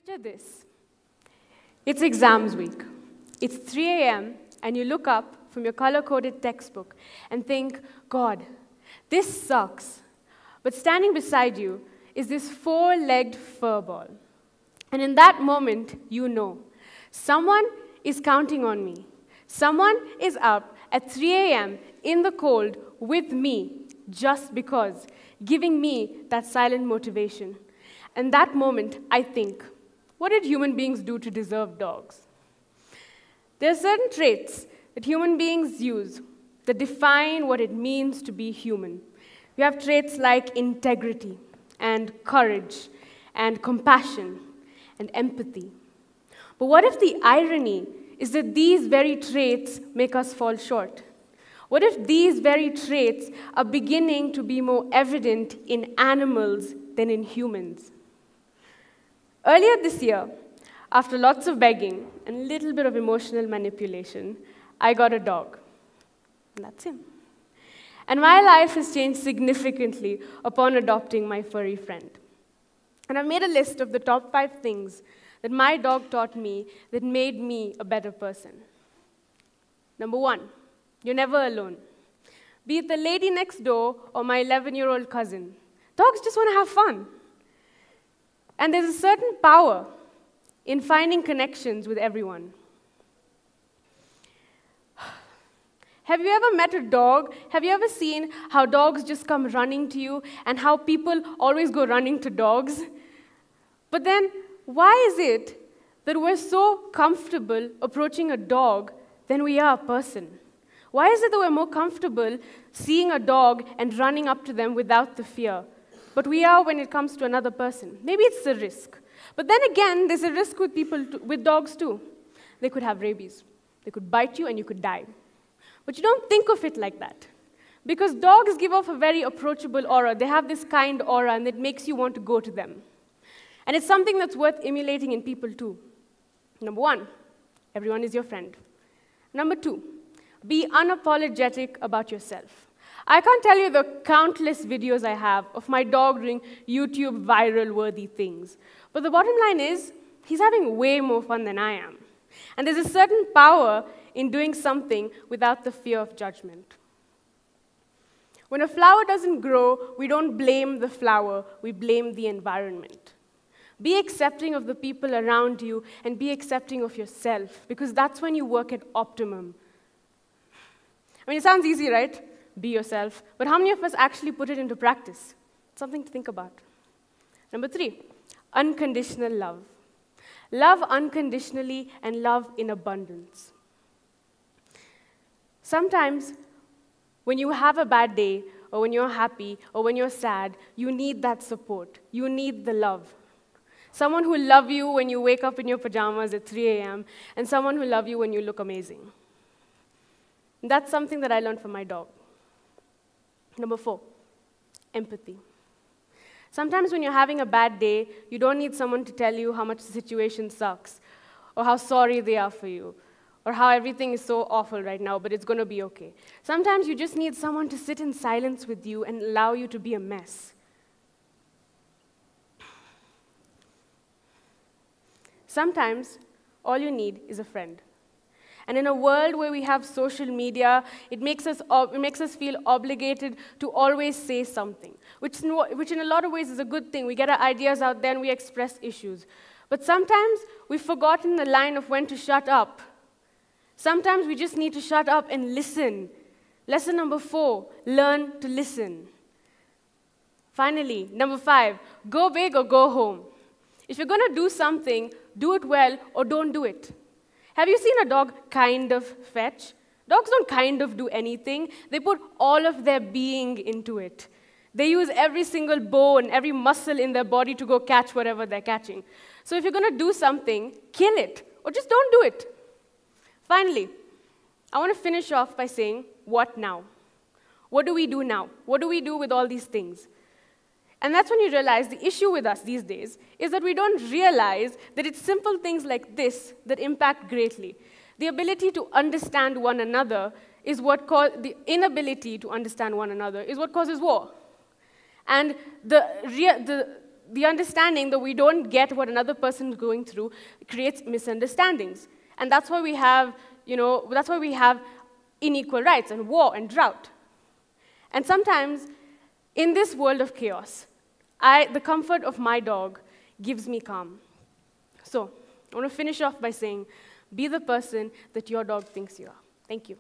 Picture this. It's exams week. It's 3 a.m. and you look up from your color-coded textbook and think, God, this sucks. But standing beside you is this four-legged furball. And in that moment, you know, someone is counting on me. Someone is up at 3 a.m. in the cold with me just because, giving me that silent motivation. And that moment, I think, what did human beings do to deserve dogs? There are certain traits that human beings use that define what it means to be human. We have traits like integrity and courage and compassion and empathy. But what if the irony is that these very traits make us fall short? What if these very traits are beginning to be more evident in animals than in humans? Earlier this year, after lots of begging and a little bit of emotional manipulation, I got a dog. And that's him. And my life has changed significantly upon adopting my furry friend. And I've made a list of the top 5 things that my dog taught me that made me a better person. Number 1, you're never alone. Be it the lady next door or my 11-year-old cousin, dogs just want to have fun. And there's a certain power in finding connections with everyone. Have you ever met a dog? Have you ever seen how dogs just come running to you and how people always go running to dogs? But then, why is it that we're so comfortable approaching a dog than we are a person? Why is it that we're more comfortable seeing a dog and running up to them without the fear? But we are when it comes to another person. Maybe it's a risk. But then again, there's a risk with with dogs too. They could have rabies. They could bite you and you could die. But you don't think of it like that. Because dogs give off a very approachable aura. They have this kind aura and it makes you want to go to them. And it's something that's worth emulating in people too. Number 1, everyone is your friend. Number 2, be unapologetic about yourself. I can't tell you the countless videos I have of my dog doing YouTube viral-worthy things. But the bottom line is, he's having way more fun than I am. And there's a certain power in doing something without the fear of judgment. When a flower doesn't grow, we don't blame the flower, we blame the environment. Be accepting of the people around you and be accepting of yourself, because that's when you work at optimum. I mean, it sounds easy, right? Be yourself. But how many of us actually put it into practice? It's something to think about. Number 3, unconditional love. Love unconditionally and love in abundance. Sometimes, when you have a bad day, or when you're happy, or when you're sad, you need that support. You need the love. Someone who will love you when you wake up in your pajamas at 3 a.m., and someone who will love you when you look amazing. And that's something that I learned from my dog. Number 4, empathy. Sometimes when you're having a bad day, you don't need someone to tell you how much the situation sucks, or how sorry they are for you, or how everything is so awful right now, but it's going to be okay. Sometimes you just need someone to sit in silence with you and allow you to be a mess. Sometimes all you need is a friend. And in a world where we have social media, it makes us feel obligated to always say something, which in a lot of ways is a good thing. We get our ideas out there and we express issues. But sometimes we've forgotten the line of when to shut up. Sometimes we just need to shut up and listen. Lesson number 4, learn to listen. Finally, number 5, go big or go home. If you're going to do something, do it well or don't do it. Have you seen a dog kind of fetch? Dogs don't kind of do anything. They put all of their being into it. They use every single bone, every muscle in their body to go catch whatever they're catching. So if you're going to do something, kill it, or just don't do it. Finally, I want to finish off by saying, what now? What do we do now? What do we do with all these things? And that's when you realize the issue with us these days is that we don't realize that it's simple things like this that impact greatly. The ability to understand one another is what the inability to understand one another is what causes war. And the the understanding that we don't get what another person is going through creates misunderstandings. And that's why we have, that's why we have unequal rights and war and drought. And sometimes, in this world of chaos, the comfort of my dog gives me calm. So, I want to finish off by saying, be the person that your dog thinks you are. Thank you.